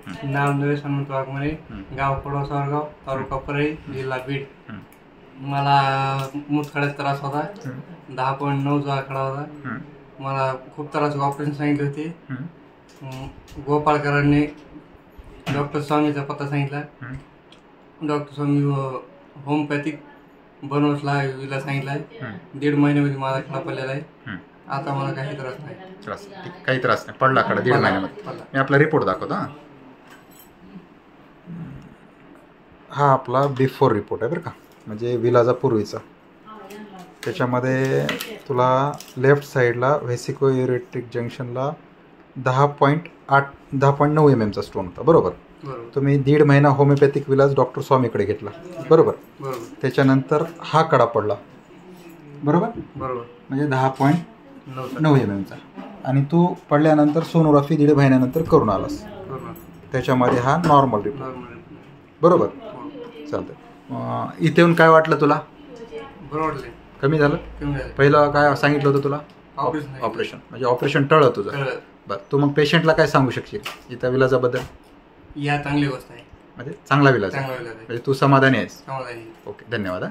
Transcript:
नाव नरेश हनुमंत वाघमारे, गाव पडवा सावरगाव, तालुका परळी, जिल्हा बीड. मला मूतखड्याचा त्रास होता, 10.9 आकडा होता. मला खूप त्रास, ऑपरेशन सांगितले होते. गोपाळकरांनी डॉक्टर स्वामीचा पत्ता सांगितला. डॉक्टर स्वामी होमिओपॅथिक बनवसला विला सांगितला. 1.5 महिन्यामध्ये माझा खडा पडलेला आहे. आता मला काही त्रास नाही. काही त्रास नाही, पडला खडा 1.5 महिन्यामध्ये. मी आपला रिपोर्ट दाखवतो. हा आपला बिफोर रिपोर्ट आहे बरं का, म्हणजे विलाजा पूर्वीचा. त्याच्यामध्ये तुला लेफ्ट साईडला व्हेसिकोयुरेट्रिक जंक्शनला 10.9 mm चा स्टोन होता. बरोबर. तुम्ही 1.5 महिना होमिओपॅथिक विलाज डॉक्टर स्वामीकडे घेतला. बरोबर. त्याच्यानंतर हा कडा पडला. बरोबर. म्हणजे 10.9 mm चा. आणि तू पडल्यानंतर सोनोग्राफी 1.5 महिन्यानंतर करून आलास. त्याच्यामध्ये हा नॉर्मल रिपोर्ट. बरोबर. चालतं. इथे येऊन काय वाटलं तुला? कमी झालं. पहिलं काय सांगितलं होतं तुला? ऑपरेशन. म्हणजे ऑपरेशन टळलं तुझं. बरं. तू मग पेशंटला काय सांगू शकशील इथं विलाजाबद्दल? या चांगली गोष्ट आहे, म्हणजे चांगला विलाज आहे, म्हणजे तू समाधानी आहेस. समाधानी. ओके, धन्यवाद.